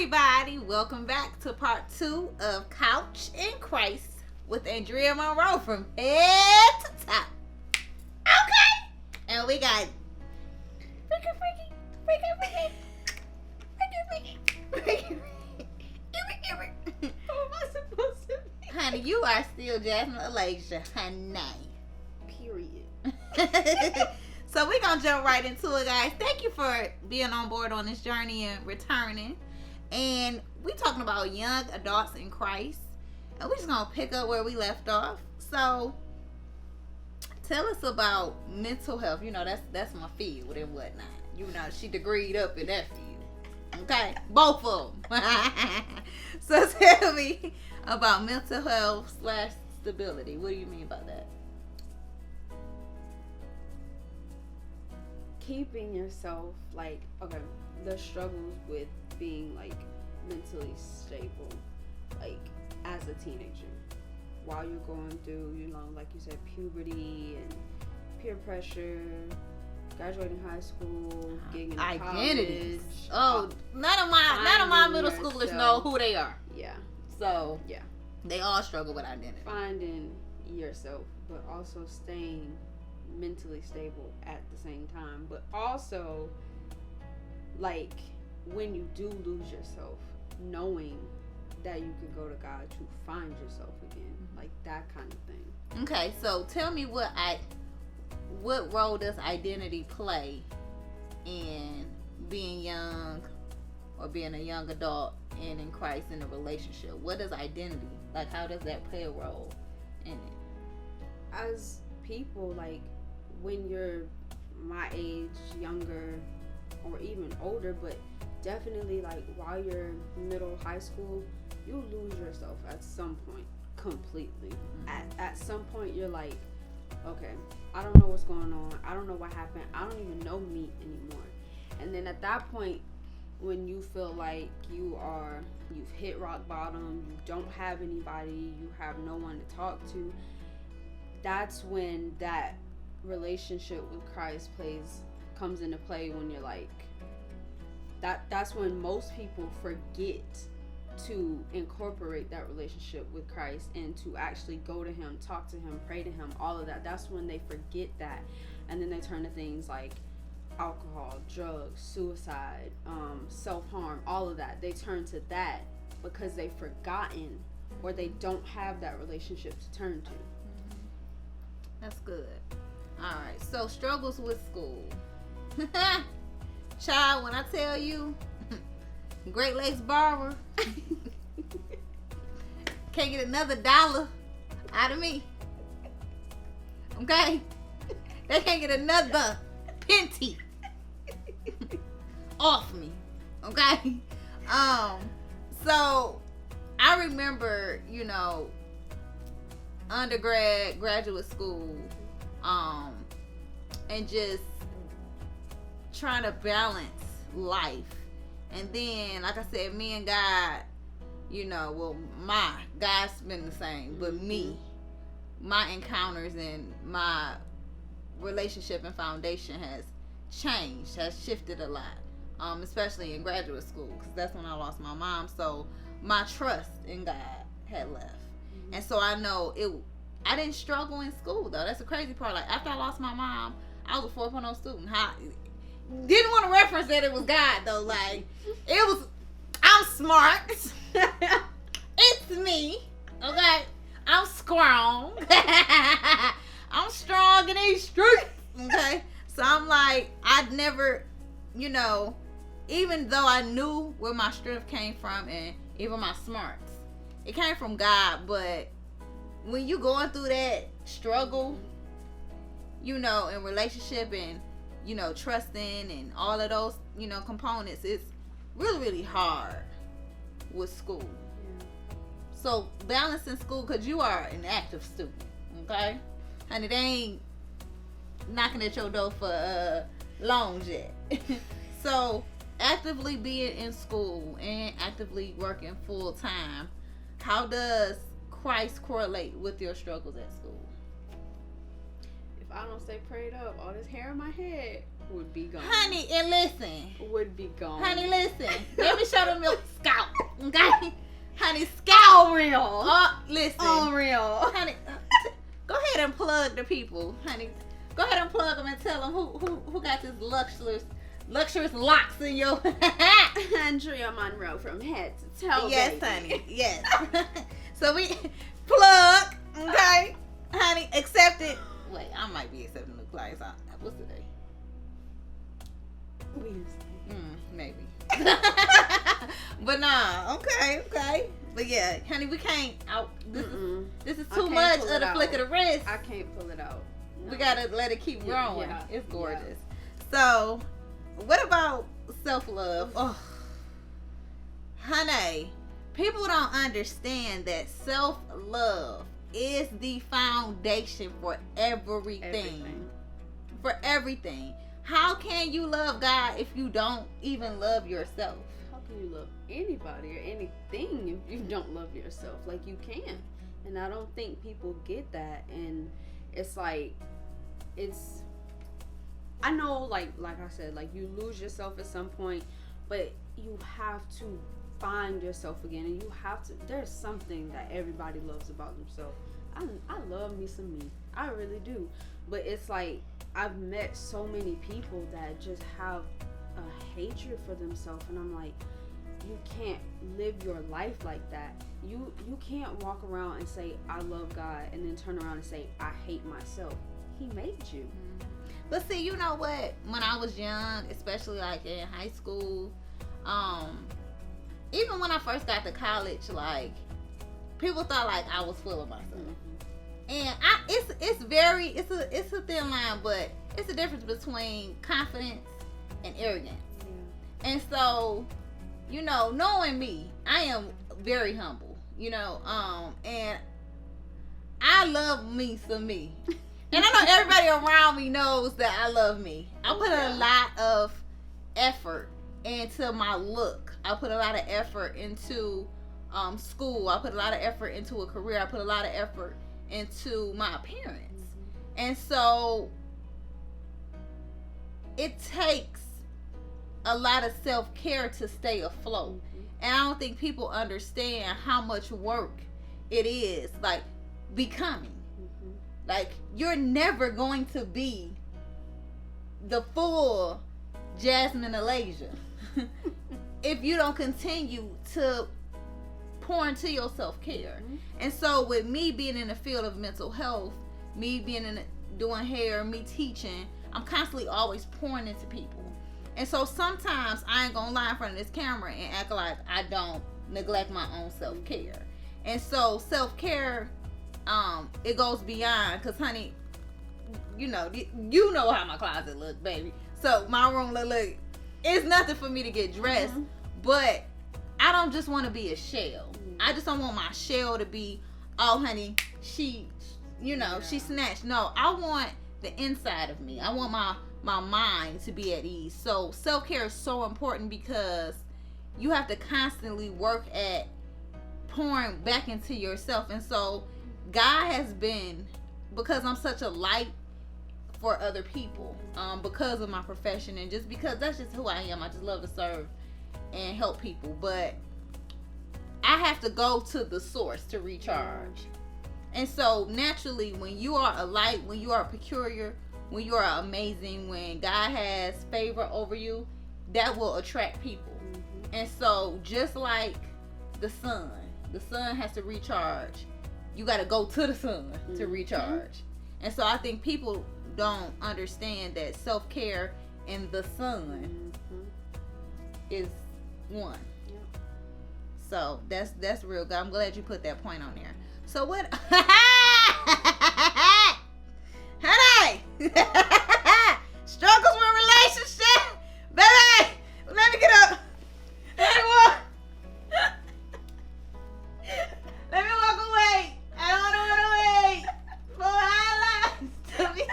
everybody, welcome back to part 2 of Couch in Christ with Andrea Monroe from head to top. Okay, and we got freaky. What am I supposed to be? Honey, you are still Jasmine Alyasha, honey. Period. So we're gonna jump right into it, guys. Thank you for being on board on this journey and returning. And we're talking about young adults in Christ, and we're just gonna pick up where we left off. So tell us about mental health. You know, that's my field and whatnot. You know, she degreed up in that field. Okay, both of them. So tell me about mental health / stability. What do you mean by that? Keeping yourself, like, okay, the struggles with being, like, mentally stable, like, as a teenager, while you're going through, you know, like you said, puberty and peer pressure, graduating high school, getting into identities. college. None of my middle schoolers know who they are. Yeah. So Yeah. they all struggle with identity. Finding yourself, but also staying mentally stable at the same time. But also, like, when you do lose yourself, knowing that you can go to God to find yourself again. Like, that kind of thing. Okay, so tell me what role does identity play in being young or being a young adult and in Christ in a relationship? What does identity, like, how does that play a role in it? As people, like, when you're my age, younger, or even older, but definitely, like, while you're middle high school, you lose yourself at some point completely. Mm-hmm. At some point, you're like, okay, I don't know what's going on. I don't know what happened. I don't even know me anymore. And then at that point, when you feel like you've hit rock bottom, you don't have anybody, you have no one to talk to, that's when that relationship with Christ comes into play. When you're like, that's when most people forget to incorporate that relationship with Christ and to actually go to him, talk to him, pray to him, all of that. That's when they forget that, and then they turn to things like alcohol, drugs, suicide, self-harm, all of that. They turn to that because they've forgotten or they don't have that relationship to turn to. That's good. All right, so struggles with school. Child, when I tell you, Great Lakes borrower can't get another $1 out of me. Okay? They can't get another penny off me. Okay? So I remember, you know, graduate school, and just trying to balance life. And then, like I said, me and God, you know, well, God's been the same, but me, my encounters and my relationship and foundation has changed, has shifted a lot, especially in graduate school, because that's when I lost my mom. So my trust in God had left. Mm-hmm. And so I know I didn't struggle in school, though. That's the crazy part. Like, after I lost my mom, I was a 4.0 student. Didn't want to reference that it was God, though. Like, I'm smart. It's me. Okay? I'm strong. I'm strong in these streets. Okay? So I'm like, I'd never, you know, even though I knew where my strength came from and even my smarts, it came from God. But when you going through that struggle, you know, in relationship and, you know, trusting and all of those, you know, components, it's really, really hard with school. Yeah. So balancing school, because you are an active student, okay? And it ain't knocking at your door for loans yet. So actively being in school and actively working full time, how does Christ correlate with your struggles at school? If I don't stay prayed up, all this hair in my head would be gone. Honey, and listen. Would be gone. Honey, listen. Let me show them your scalp. Okay? Honey, scalp. Real. Listen. Unreal. Honey, go ahead and plug the people. Honey, go ahead and plug them and tell them who got this luxurious locks in your Andrea Monroe from head to toe. Yes, baby. honey. Yes. So we plug, okay? Honey, accepted. Wait, I might be accepting the clients. What's today? Maybe. But nah, okay. But yeah, honey, we can't out. This is too much of the flick of the wrist. I can't pull it out. No. We gotta let it keep growing. Yeah. It's gorgeous. So, what about self-love? Oh, honey, people don't understand that self-love is the foundation for everything. For everything. How can you love God if you don't even love yourself? How can you love anybody or anything if you don't love yourself? Like, you can. And I don't think people get that. And it's like, I know, like I said, like, you lose yourself at some point, but you have to find yourself again, and you have to, there's something that everybody loves about themselves. I love me some me. I really do. But it's like, I've met so many people that just have a hatred for themselves, and I'm like, you can't live your life like that. You can't walk around and say, I love God, and then turn around and say, I hate myself. He made you. But see, you know what? When I was young, especially like in high school, even when I first got to college, like, people thought like I was full of myself. And it's a thin line, but it's a difference between confidence and arrogance. Yeah. And so, you know, knowing me, I am very humble, you know, and I love me some me. And I know everybody around me knows that I love me. I put a lot of effort into my look. I put a lot of effort into school. I put a lot of effort into a career. I put a lot of effort into my appearance. And so it takes a lot of self-care to stay afloat. And I don't think people understand how much work it is, like, becoming. Like, you're never going to be the full Jasmine Alyasha if you don't continue to pour into your self-care. And so with me being in the field of mental health, me being doing hair, me teaching, I'm constantly always pouring into people. And so sometimes I ain't gonna lie in front of this camera and act like I don't neglect my own self-care. And so self-care, it goes beyond, because honey, you know how my closet look, baby. So my room look, it's nothing for me to get dressed, but I don't just want to be a shell. I just don't want my shell to be, oh honey, she snatched. No, I want the inside of me. I want my mind to be at ease. So self-care is so important, because you have to constantly work at pouring back into yourself. And so God has been, because I'm such a light for other people, because of my profession, and just because that's just who I am. I just love to serve and help people. But I have to go to the source to recharge. And so naturally, when you are a light, when you are peculiar, when you are amazing, when God has favor over you, that will attract people. And so just like the sun has to recharge. You got to go to the sun to recharge. And so I think people don't understand that self-care and the sun is one. So that's real good. I'm glad you put that point on there. So what? Honey, struggles with relationship, baby. Let me get up. Let me walk. Let me walk away. I don't want to wait for our lives to be.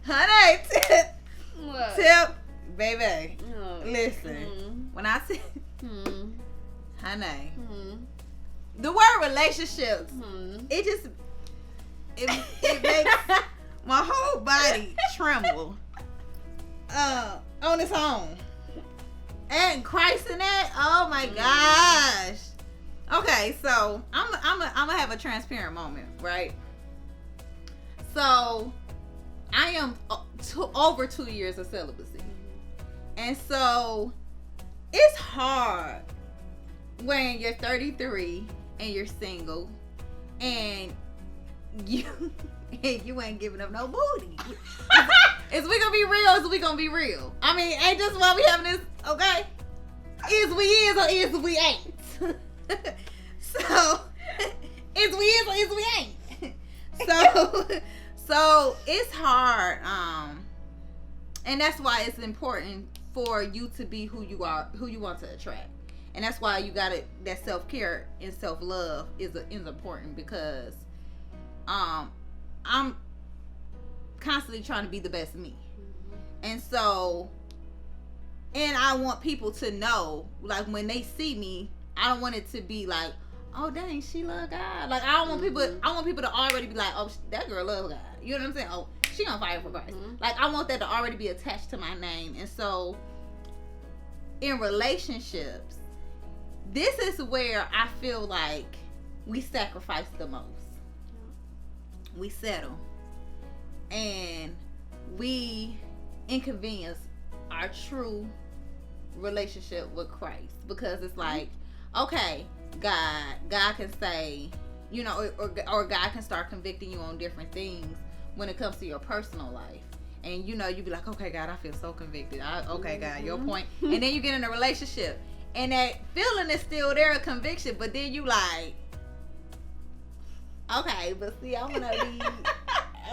Honey, tip, baby. Oh. Listen, when I say, honey, the word relationships, it makes my whole body tremble. on its own. And Christ in that, oh my gosh. Okay, so I'm gonna have a transparent moment, right? So I am over 2 years of celibacy, and so it's hard when you're 33 and you're single, and you ain't giving up no booty. Is we gonna be real? Is we gonna be real? I mean, ain't this why we having this? Okay, is we is or is we ain't? So is we is or is we ain't? So it's hard, and that's why it's important for you to be who you are, who you want to attract, and that's why you got it. That self-care and self-love is important, because I'm constantly trying to be the best me, and so, and I want people to know, like, when they see me, I don't want it to be like, oh dang, she love God. Like, I don't want people. I want people to already be like, oh, that girl love God. You know what I'm saying? Oh, she on fire for Christ. Like, I want that to already be attached to my name. And so, in relationships, this is where I feel like we sacrifice the most. We settle, and we inconvenience our true relationship with Christ, because it's like, okay, God can say, you know, or God can start convicting you on different things when it comes to your personal life, and you know, you be like, okay, God, I feel so convicted. Okay, God, your point. And then you get in a relationship, and that feeling is still there, a conviction, but then you like, okay, but see, I'm gonna be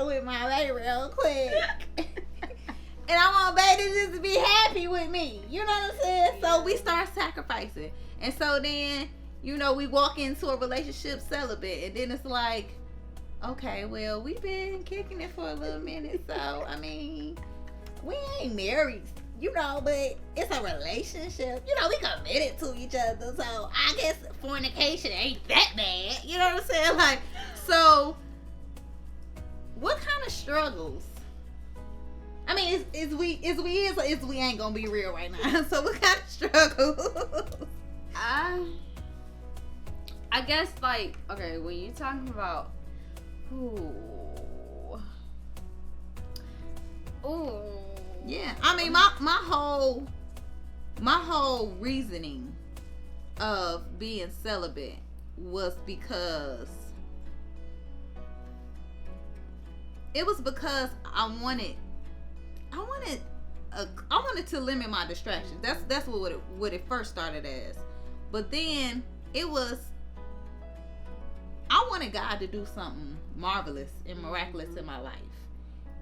with my baby real quick. And I want baby just to be happy with me. You know what I'm saying? So we start sacrificing. And so then, you know, we walk into a relationship celibate. And then it's like, okay, well, we've been kicking it for a little minute. So, I mean, we ain't married, you know, but it's a relationship. You know, we committed to each other. So I guess fornication ain't that bad. You know what I'm saying? Like, so what kind of struggles? I mean, is we ain't gonna be real right now. So what kind of struggles? I guess, like, okay, when you're talking about yeah, I mean, my whole reasoning of being celibate was because I wanted to limit my distractions. That's what it first started as. But then it was, I wanted God to do something marvelous and miraculous in my life.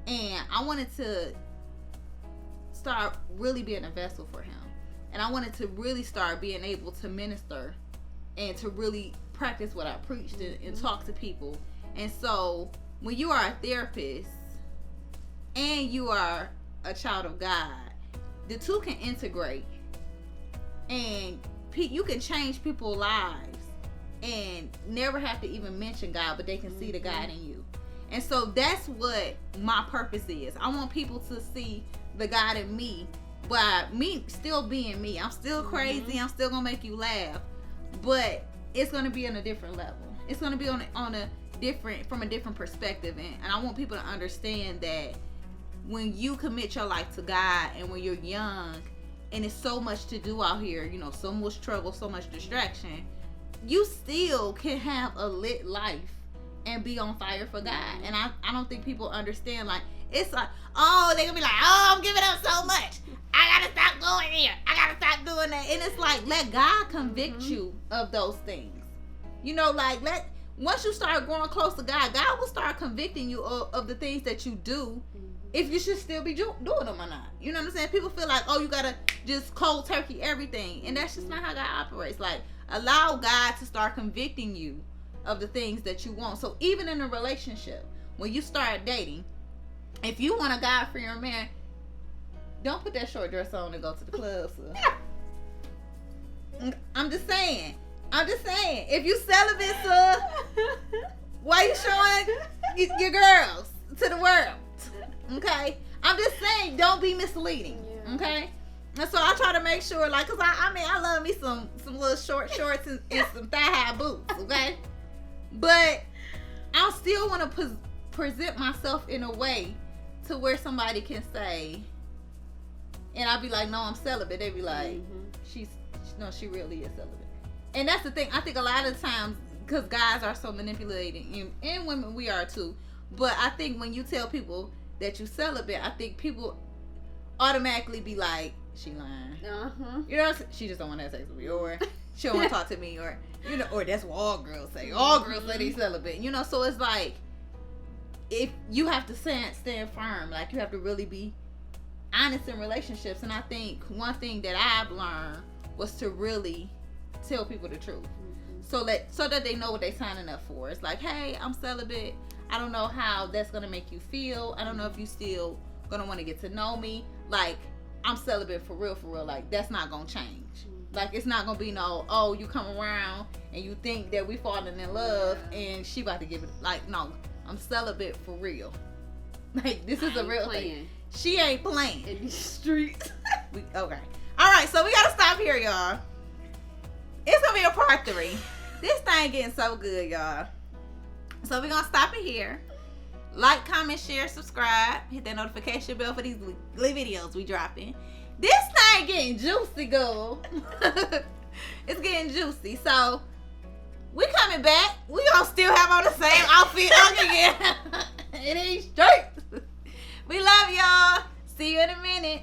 And I wanted to start really being a vessel for him. And I wanted to really start being able to minister and to really practice what I preached and talk to people. And so when you are a therapist and you are a child of God, the two can integrate, and you can change people's lives and never have to even mention God, but they can see the God in you. And so that's what my purpose is. I want people to see the God in me, by me still being me. I'm still crazy. I'm still gonna make you laugh, but it's gonna be on a different level. It's gonna be on a different, from a different perspective. And I want people to understand that when you commit your life to God, and when you're young and it's so much to do out here, you know, so much trouble, so much distraction, you still can have a lit life and be on fire for God. And I don't think people understand, like, it's like, oh, they're gonna be like, oh, I'm giving up so much, I gotta stop going here, I gotta stop doing that. And it's like, let God convict you of those things. You know, like, once you start growing close to God, God will start convicting you of the things that you do, if you should still be doing them or not. You know what I'm saying? People feel like, oh, you gotta just cold turkey everything. And that's just not how God operates. Like, allow God to start convicting you of the things that you want. So even in a relationship, when you start dating, if you want a God for your man, don't put that short dress on and go to the club, sir. I'm just saying. If you celibate, sir, why you showing your girls to the world? Okay? I'm just saying, don't be misleading. Okay. And so I try to make sure, like, cause I mean, I love me some little short shorts and some thigh high boots, okay? But I still want to present myself in a way to where somebody can say, and I'll be like, no, I'm celibate. They be like, she really is celibate. And that's the thing. I think a lot of times, because guys are so manipulating, and women, we are too. But I think when you tell people that you celibate, I think people automatically be like, she lying. You know, she just don't want to have sex with me, or she don't want to talk to me, or you know, or that's what all girls say. All girls say they celibate. You know, so it's like, if you have to stand firm, like you have to really be honest in relationships. And I think one thing that I've learned was to really tell people the truth, so that they know what they're signing up for. It's like, hey, I'm celibate. I don't know how that's gonna make you feel. I don't know if you still gonna want to get to know me. Like, I'm celibate for real. Like, that's not gonna change. Like, it's not gonna be no, oh, you come around and you think that we falling in love and she about to give it. Like, no, I'm celibate for real. Like, this is a real thing. She ain't playing in these streets. Okay. All right, so we gotta stop here, y'all. It's gonna be a part 3. This thing getting so good, y'all. So we're gonna stop it here. Like, comment, share, subscribe. Hit that notification bell for these weekly videos we dropping. This thing getting juicy, girl. It's getting juicy. So we coming back. We gonna still have on the same outfit again. It ain't straight. We love y'all. See you in a minute.